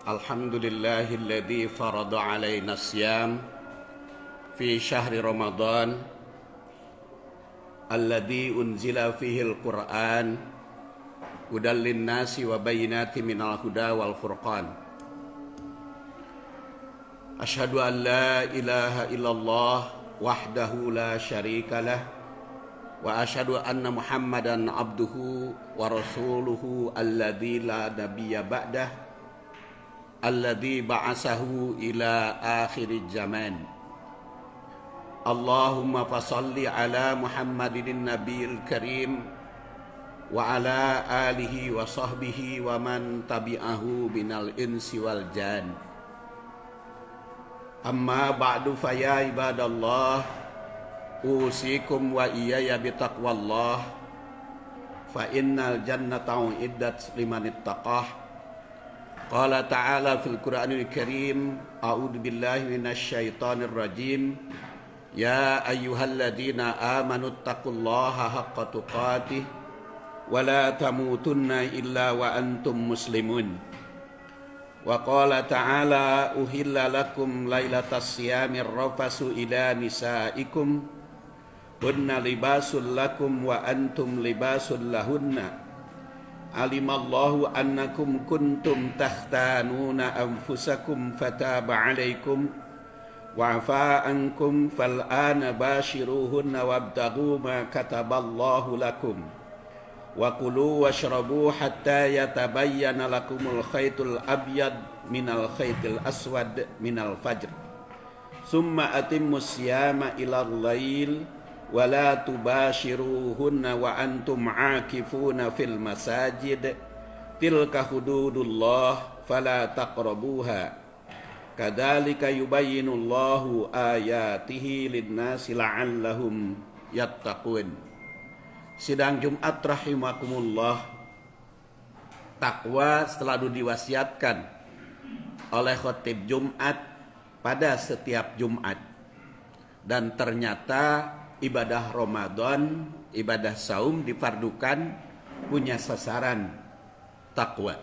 Alhamdulillahilladzi farada alaina siyam fi syahri Ramadan alladzi unzila fihi al-Qur'an hudal linnasi wa bayyinatin minal huda wal furqan. Asyhadu an la ilaha illallah wahdahu la syarika lah wa asyhadu anna Muhammadan abduhu wa rasuluhu alladzi la nabiyya ba'dah alladzi ba'asahu ila akhiriz zaman. Allahumma fasalli ala Muhammadin nabiyil karim wa ala alihi wa sahbihi wa man tabi'ahu minal insi wal jan. Amma ba'du fa ya ibadallah usikum wa iyaya bitaqwallah fa innal jannata uiddat liman ittaqah. Qala ta'ala fil Qur'anil Karim a'udzu billahi minasy syaithanir rajim. Ya ayyuhalladzina amanu taqullaha haqqa tuqatih wa la tamutunna illa wa antum muslimun. Wa qala ta'ala uhilla lakum lailatas siyamir rafasu ila nisaikum hunna libasul lakum wa antum libasul lahunna. Alimallahu annakum kuntum takhtanuna anfusakum fataba alaikum wa'afa ankum fal'ana bashiruhunna wabtaghu ma kataballahu lakum wa kulu washrabu hatta yatabayyana lakumul khaytul abyad minal khaytil aswad minal fajr summa atimmus siyama ilal lail wa la tubashiruhunna wa antum aakifuna fil masajid tilka hududullah fala taqrabuha kadzalika yubayyinullahu ayatihi linnasi la'allahum yattaqun. Sidang Jumat rahimakumullah, takwa selalu diwasiatkan oleh khotib Jumat pada setiap Jumat. Dan ternyata ibadah Ramadan, ibadah saum difardukan punya sasaran takwa.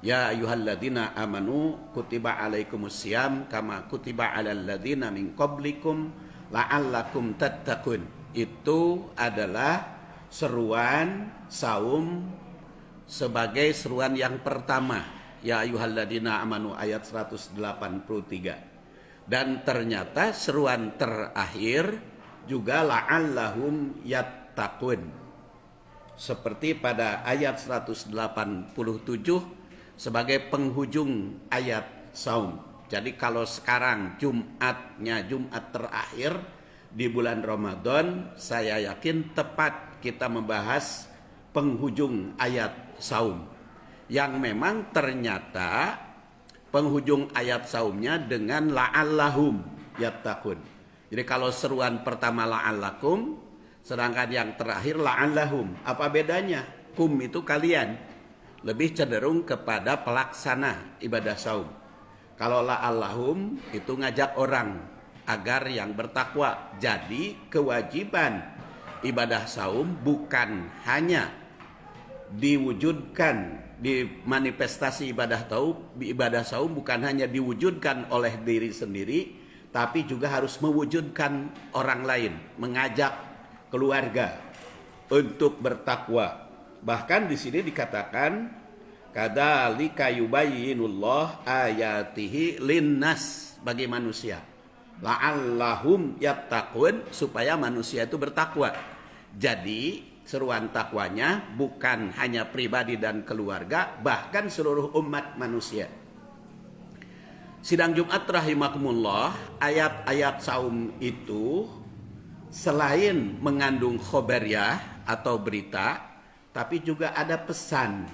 Ya ayyuhalladzina amanu kutiba alaikumusiyam kama kutiba alal ladzina min qablikum la'allakum tattaqun. Itu adalah seruan saum sebagai seruan yang pertama. Ya ayyuhalladzina amanu ayat 183. Dan ternyata seruan terakhir juga la'allahum yattaqun. Seperti pada ayat 187 sebagai penghujung ayat saum. Jadi kalau sekarang Jumatnya Jumat terakhir di bulan Ramadan, saya yakin tepat kita membahas penghujung ayat saum yang memang ternyata penghujung ayat saumnya dengan la'allahum yattaqun. Jadi kalau seruan pertama la'allakum, sedangkan yang terakhir la'allahum. Apa bedanya? Kum itu kalian, lebih cenderung kepada pelaksana ibadah saum. Kalau la'allahum itu ngajak orang agar yang bertakwa. Jadi kewajiban ibadah saum bukan hanya diwujudkan di manifestasi ibadah saum bukan hanya diwujudkan oleh diri sendiri, tapi juga harus mewujudkan orang lain, mengajak keluarga untuk bertakwa. Bahkan di sini dikatakan kadzalika yubayyinullah ayatihi linnas, bagi manusia, la'allahum yattaqun, supaya manusia itu bertakwa. Jadi seruan takwanya bukan hanya pribadi dan keluarga, bahkan seluruh umat manusia. Sidang Jumat rahimakumullah, ayat-ayat saum itu selain mengandung khobariyah atau berita, tapi juga ada pesan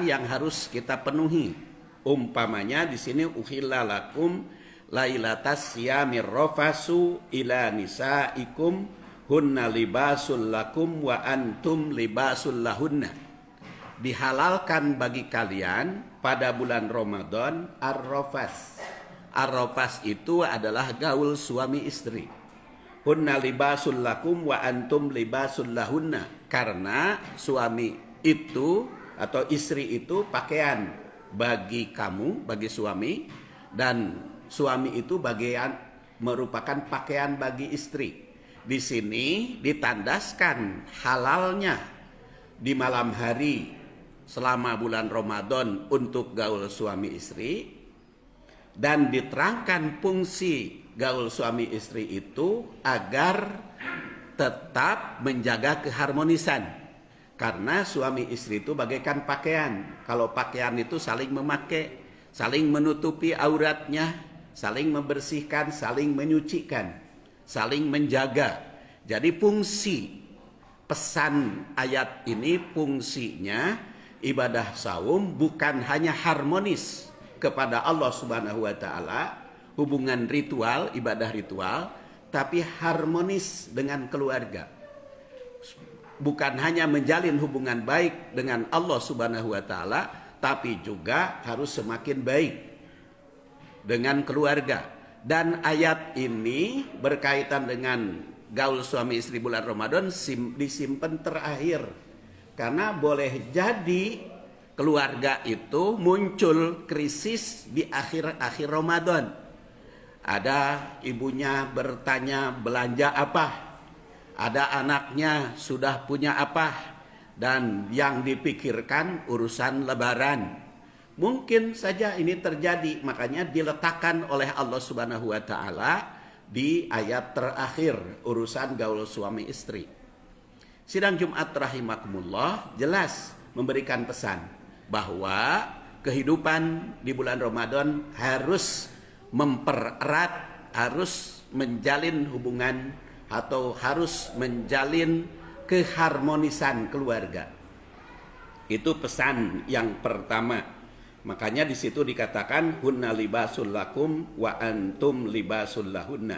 yang harus kita penuhi. Umpamanya di sini uhilla lakum lailatas siyamir rafasu ila nisaikum hunna libasul lakum wa antum libasul lahunna. Dihalalkan bagi kalian pada bulan Ramadan ar-rafas. Ar-rafas itu adalah gaul suami istri. Hunna libasul lakum wa antum libasul lahunna. Karena suami itu atau istri itu pakaian bagi kamu, bagi suami, dan suami itu merupakan pakaian bagi istri. Di sini ditandaskan halalnya di malam hari selama bulan Ramadan untuk gaul suami istri, dan diterangkan fungsi gaul suami istri itu agar tetap menjaga keharmonisan. Karena suami istri itu bagaikan pakaian. Kalau pakaian itu saling memakai, saling menutupi auratnya, saling membersihkan, saling menyucikan, saling menjaga. Jadi fungsi pesan ayat ini, fungsinya ibadah saum bukan hanya harmonis kepada Allah Subhanahu wa taala, hubungan ritual, ibadah ritual, tapi harmonis dengan keluarga. Bukan hanya menjalin hubungan baik dengan Allah Subhanahu wa taala, tapi juga harus semakin baik dengan keluarga. Dan ayat ini berkaitan dengan gaul suami istri bulan Ramadan disimpan terakhir. Karena boleh jadi keluarga itu muncul krisis di akhir-akhir Ramadan. Ada ibunya bertanya belanja apa, ada anaknya sudah punya apa, dan yang dipikirkan urusan lebaran. Mungkin saja ini terjadi, makanya diletakkan oleh Allah Subhanahu wa taala di ayat terakhir urusan gaul suami istri. Sidang Jumat rahimakumullah jelas memberikan pesan bahwa kehidupan di bulan Ramadan harus mempererat, harus menjalin hubungan atau harus menjalin keharmonisan keluarga. Itu pesan yang pertama. Makanya di situ dikatakan hunna libasul lakum wa antum libasul lahunna.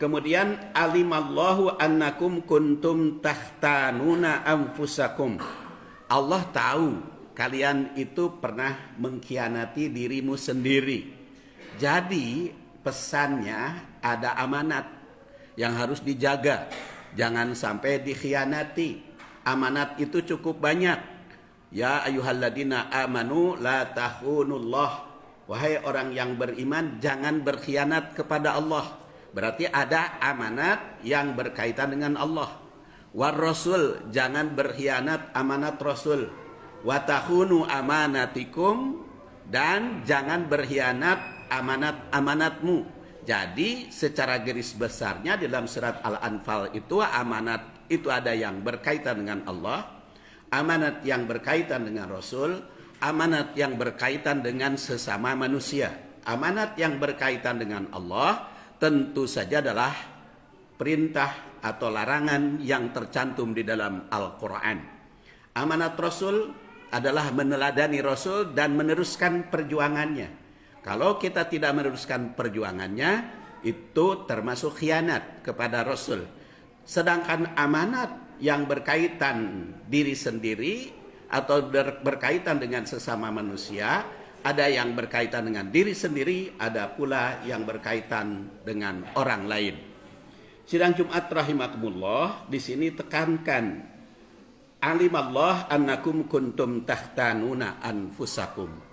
Kemudian alimallahu annakum kuntum tahtanuna anfusakum. Allah tahu kalian itu pernah mengkhianati dirimu sendiri. Jadi pesannya ada amanat yang harus dijaga. Jangan sampai dikhianati. Amanat itu cukup banyak. Ya ayyuhalladzina amanu la tahunullah. Wahai orang yang beriman, jangan berkhianat kepada Allah. Berarti ada amanat yang berkaitan dengan Allah. War Rasul, jangan berkhianat amanat Rasul. Wa tahunu amanatikum, dan jangan berkhianat amanat-amanatmu. Jadi secara garis besarnya dalam surat Al-Anfal itu amanat itu ada yang berkaitan dengan Allah, amanat yang berkaitan dengan Rasul, amanat yang berkaitan dengan sesama manusia. Amanat yang berkaitan dengan Allah tentu saja adalah perintah atau larangan yang tercantum di dalam Al-Quran. Amanat Rasul adalah meneladani Rasul dan meneruskan perjuangannya. Kalau kita tidak meneruskan perjuangannya, itu termasuk khianat kepada Rasul. Sedangkan amanat yang berkaitan diri sendiri atau berkaitan dengan sesama manusia, ada yang berkaitan dengan diri sendiri, ada pula yang berkaitan dengan orang lain. Sidang Jumat rahimakumullah, di sini tekankan alimallah annakum kuntum tahtanuna anfusakum.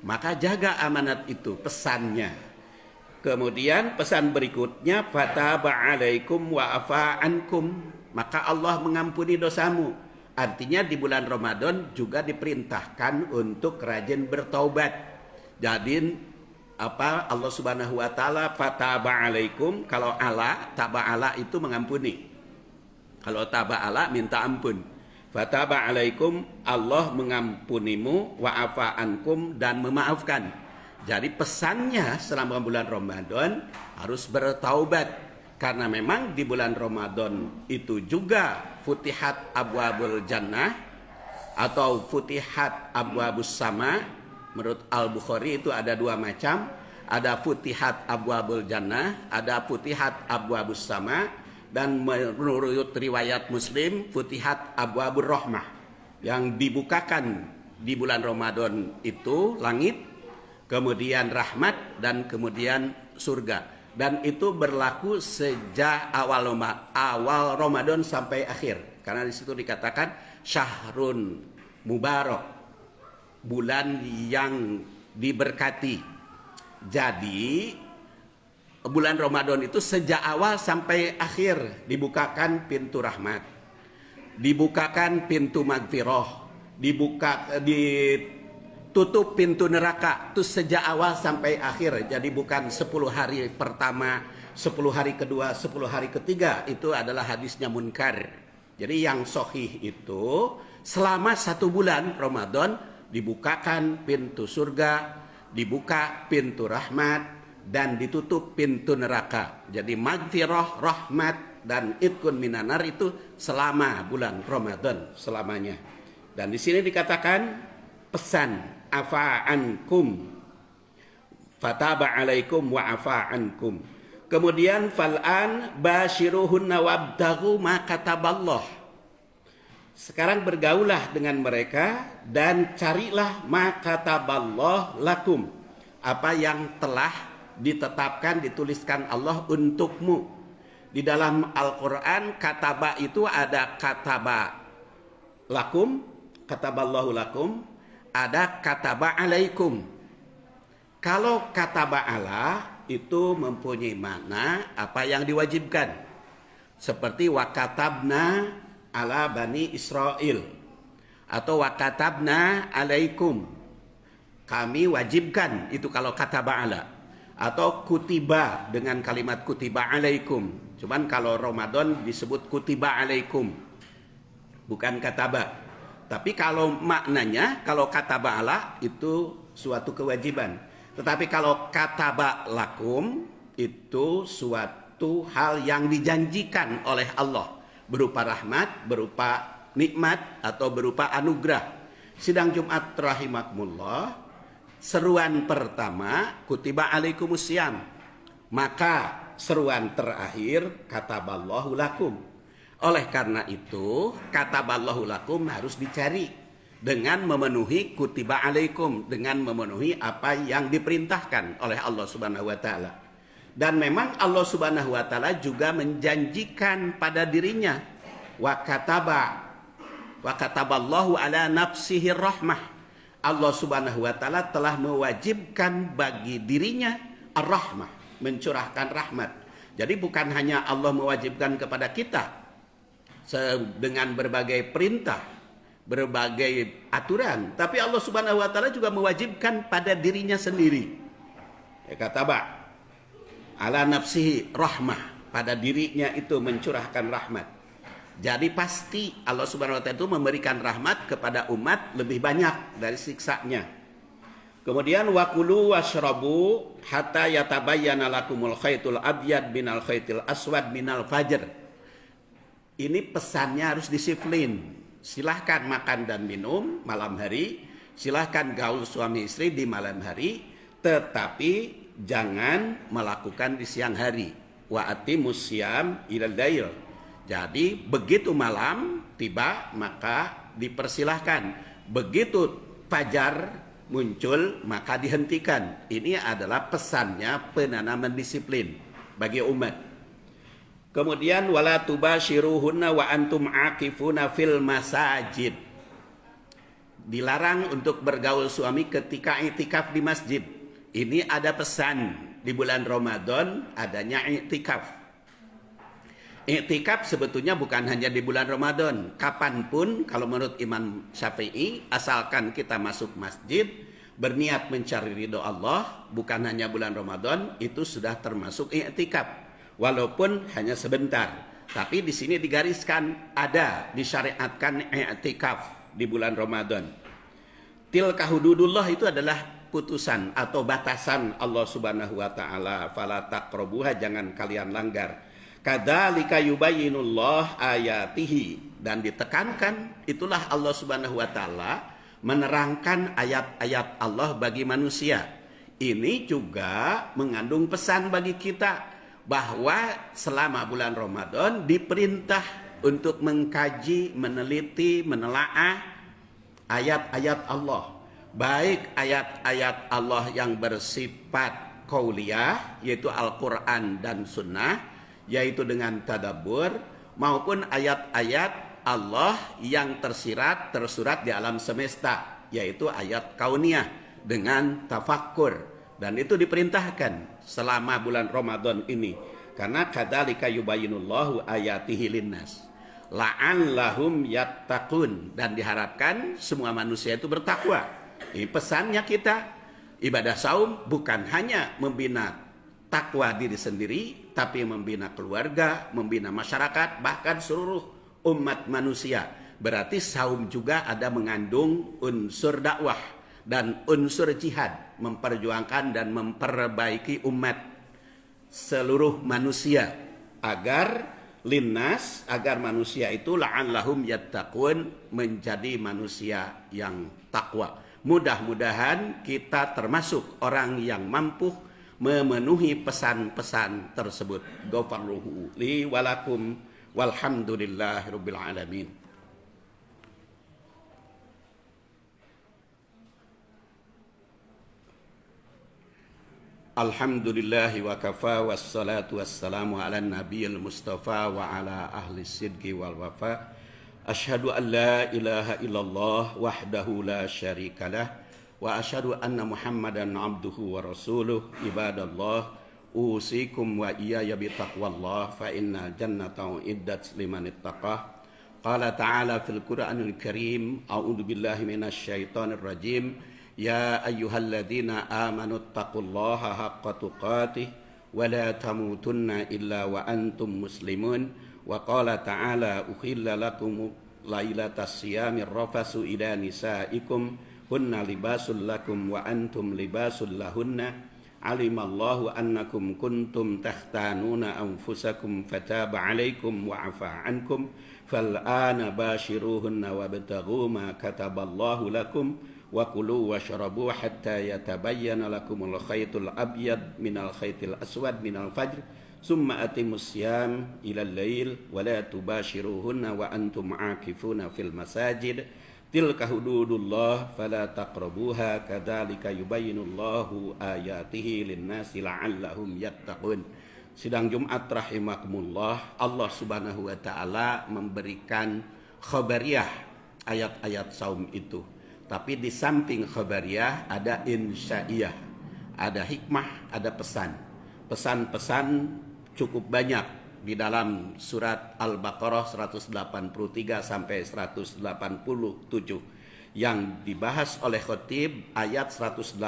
Maka jaga amanat itu, pesannya. Kemudian pesan berikutnya fataba alaikum wa afa ankum. Maka Allah mengampuni dosamu. Artinya di bulan Ramadan juga diperintahkan untuk rajin bertaubat. Jadi Allah Subhanahu wa taala fataba alaikum, kalau ala, taba ala itu mengampuni. Kalau taba ala minta ampun. Fataba alaikum, Allah mengampunimu, wa afa ankum, dan memaafkan. Jadi pesannya selama bulan Ramadan harus bertaubat. Karena memang di bulan Ramadan itu juga futihat abwabul jannah atau futihat abwabus sama. Menurut Al-Bukhari itu ada dua macam. Ada futihat abwabul jannah, ada futihat abwabus sama. Dan menurut riwayat Muslim, futihat abwabur rahmah. Yang dibukakan di bulan Ramadan itu langit, kemudian rahmat, dan kemudian surga. Dan itu berlaku sejak awal Ramadan sampai akhir. Karena di situ dikatakan syahrun mubarak, bulan yang diberkati. Jadi bulan Ramadan itu sejak awal sampai akhir dibukakan pintu rahmat, dibukakan pintu magfirah, ditutup pintu neraka. Itu sejak awal sampai akhir. Jadi bukan 10 hari pertama, 10 hari kedua, 10 hari ketiga. Itu adalah hadisnya munkar. Jadi yang sahih itu selama 1 bulan Ramadan dibukakan pintu surga, dibuka pintu rahmat, dan ditutup pintu neraka. Jadi magfirah, rahmat, dan itqun minanar itu selama bulan Ramadan selamanya. Dan di sini dikatakan pesan afa'ankum fataba alaikum wa afa'ankum. Kemudian fal'an bashiruhunna wabtaghu ma kataballah. Sekarang bergaulah dengan mereka dan carilah ma kataballah lakum, apa yang telah ditetapkan, dituliskan Allah untukmu. Di dalam Al-Quran kataba itu ada kataba lakum, kataballahu lakum, ada kataba alaikum. Kalau kataba Allah itu mempunyai makna apa yang diwajibkan, seperti wakatabna ala bani Israel, atau wakatabna alaikum, kami wajibkan. Itu kalau kataba ala. Atau kutiba dengan kalimat kutiba alaikum. Cuman kalau Ramadan disebut kutiba alaikum, bukan kataba. Tapi kalau maknanya, kalau kataba ala itu suatu kewajiban. Tetapi kalau kataba lakum itu suatu hal yang dijanjikan oleh Allah, berupa rahmat, berupa nikmat, atau berupa anugerah. Sidang Jumat rahimakumullah, seruan pertama kutiba alaikumusiyam, maka seruan terakhir kataballahu lakum. Oleh karena itu kataballahu lakum harus dicari dengan memenuhi kutiba alaikum, dengan memenuhi apa yang diperintahkan oleh Allah Subhanahu wa taala. Dan memang Allah Subhanahu wa taala juga menjanjikan pada dirinya wa kataballahu ala nafsihi rahmah. Allah Subhanahu wa taala telah mewajibkan bagi dirinya ar-rahmah, mencurahkan rahmat. Jadi bukan hanya Allah mewajibkan kepada kita dengan berbagai perintah, berbagai aturan, tapi Allah Subhanahu wa taala juga mewajibkan pada dirinya sendiri. Kataba ala nafsihi rahmah, pada dirinya itu mencurahkan rahmat. Jadi pasti Allah Subhanahu wa taala itu memberikan rahmat kepada umat lebih banyak dari siksanya. Kemudian wakulu washrabu hatta yatabayyana lakumul khaitul abyad minal khaitil aswad minal fajr. Ini pesannya harus disiplin. Silahkan makan dan minum malam hari, silahkan gaul suami istri di malam hari, tetapi jangan melakukan di siang hari. Wa atimus syiyam ilal lail. Jadi begitu malam tiba maka dipersilahkan, begitu fajar muncul maka dihentikan. Ini adalah pesannya penanaman disiplin bagi umat. Kemudian wala tubashiruhunna wa antum aqifuna fil masajid. Dilarang untuk bergaul suami ketika i'tikaf di masjid. Ini ada pesan di bulan Ramadan adanya i'tikaf. I'tikaf sebetulnya bukan hanya di bulan Ramadan, kapanpun kalau menurut Imam Syafi'i, asalkan kita masuk masjid berniat mencari ridho Allah, bukan hanya bulan Ramadan, itu sudah termasuk i'tikaf. Walaupun hanya sebentar, tapi di sini digariskan ada disyariatkan i'tikaf di bulan Ramadan. Tilka hududullah itu adalah putusan atau batasan Allah Subhanahu wa taala, fala taqrabuha, jangan kalian langgar. Kadzalika yubayyinullah ayatihi, dan ditekankan itulah Allah Subhanahu wa taala menerangkan ayat-ayat Allah bagi manusia. Ini juga mengandung pesan bagi kita bahwa selama bulan Ramadan diperintah untuk mengkaji, meneliti, menelaah ayat-ayat Allah. Baik ayat-ayat Allah yang bersifat qauliyah, yaitu Al-Quran dan Sunnah, yaitu dengan tadabbur, maupun ayat-ayat Allah yang tersurat di alam semesta, yaitu ayat kauniyah dengan tafakkur, dan itu diperintahkan selama bulan Ramadan ini, karena kadzalika yubayyinullahu ayatihi linnas la'allahum yattaqun, dan diharapkan semua manusia itu bertakwa. Ini pesannya kita. Ibadah saum bukan hanya membina takwa diri sendiri, tapi membina keluarga, membina masyarakat, bahkan seluruh umat manusia. Berarti saum juga ada mengandung unsur dakwah dan unsur jihad, memperjuangkan dan memperbaiki umat seluruh manusia agar linnas, agar manusia itu la'allahum yattaqun, menjadi manusia yang takwa. Mudah-mudahan kita termasuk orang yang mampu memenuhi pesan-pesan tersebut. Ghafarallahu li walakum walhamdulillahirabbil alamin. Alhamdulillahi wa kafa wassalatu wassalamu ala nabiyil mustafa wa ala ahli sidqi wal wafa. Asyhadu an la ilaha illallah wahdahu la syarikalah wa asyhadu anna Muhammadan abduhu wa rasuluh. Ibadallah, usikum wa iyaya bitaqwallah fa innal jannata uiddat liman ittaqah. Qala ta'ala fil Qur'anil Karim, a'udzu billahi minasy syaithanir rajim. Ya ayyuhalladzina amanu taqullaha haqqa tuqatih wa la tamutunna illa wa antum muslimun. Wa qala ta'ala uhilla lakum lailatas siyamir rafasu ila nisaikum hunna libasul lakum wa antum libasul lahunna. Alimallahu annakum kuntum takhtanuna anfusakum fataba alaikum wa afa ankum fal'ana bashiruhunna wabtaghu ma kataballahu lakum wa kulu washrabu hatta yatabayyana lakumul khaytul abyad minal khaytil aswad minal fajr summa atimus siyam ilal lail wa la tubashiruhunna wa antum aakifuna fil masajid tilka hududullah fala taqrabuha kadzalika yubayyinullahu ayatihi linnasi la'allahum yattaqun. Sidang Jumat rahimakumullah, Allah Subhanahu wa taala memberikan khabariyah ayat-ayat saum itu. Tapi di samping khabariyah ada insya'iyah, ada hikmah, ada pesan. Pesan-pesan cukup banyak di dalam surat Al-Baqarah 183 sampai 187 yang dibahas oleh khatib ayat 187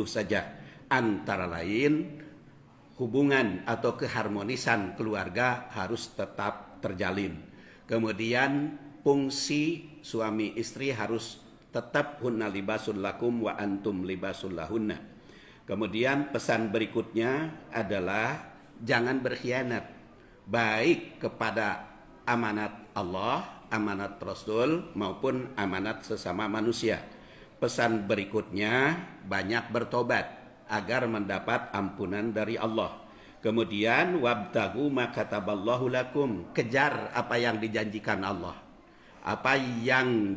saja. Antara lain, hubungan atau keharmonisan keluarga harus tetap terjalin. Kemudian fungsi suami istri harus tetap hunna libasul lakum wa antum libasul lahunna. Kemudian pesan berikutnya adalah jangan berkhianat, baik kepada amanat Allah, amanat Rasul maupun amanat sesama manusia. Pesan berikutnya banyak bertobat agar mendapat ampunan dari Allah. Kemudian wabtagu ma kataballahu lakum, kejar apa yang dijanjikan Allah, apa yang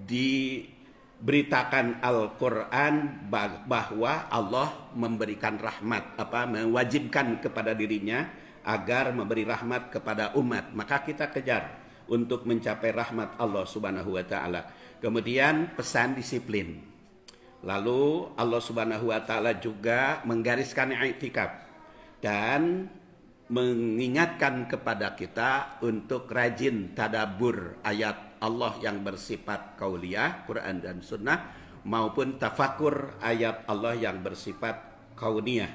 diberitakan Al-Quran bahwa Allah memberikan rahmat, mewajibkan kepada dirinya agar memberi rahmat kepada umat, maka kita kejar untuk mencapai rahmat Allah Subhanahu wa taala. Kemudian pesan disiplin. Lalu Allah Subhanahu wa taala juga menggariskan i'tikaf dan mengingatkan kepada kita untuk rajin tadabbur ayat Allah yang bersifat qauliyah, Quran dan Sunnah, maupun tafakur ayat Allah yang bersifat kauniyah.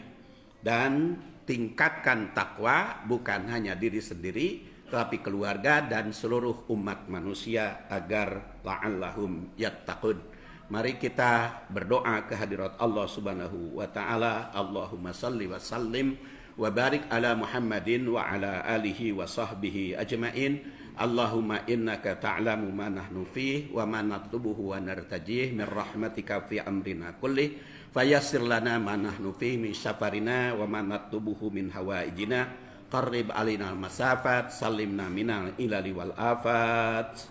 Dan tingkatkan takwa bukan hanya diri sendiri, tapi keluarga dan seluruh umat manusia agar la'allahum yattaqun. Mari kita berdoa kehadirat Allah Subhanahu wa taala. Allahumma salli wa sallim wa barik ala Muhammadin wa ala alihi wa sahbihi ajmain. Allahumma innaka ta'lamu ma nahnu fih wa ma natlubuhu wa nartajih min rahmatika fi amrina kullih fayassir lana ma nahnu fih min safarina wa ma natlubuhu min hawaijina qarrib alina al-masafat sallimna minal ilali wal afat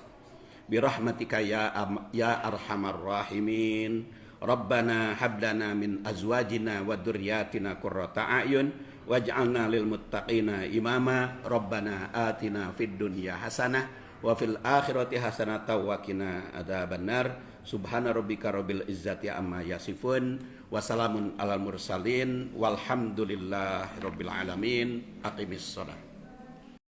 birahmatika ya arhamar rahimin. Rabbana hablana min azwajina wa dzurriyyatina qurrata a'yun waj'alna lil muttaqina imama. Rabbana atina fid dunya hasanah wa fil akhirati hasanah wa qina adzabannar. Subhana rabbika rabbil izzati amma yasifun. Wassalamun alal mursalin. Walhamdulillahi rabbil alamin. Aqimis shalah.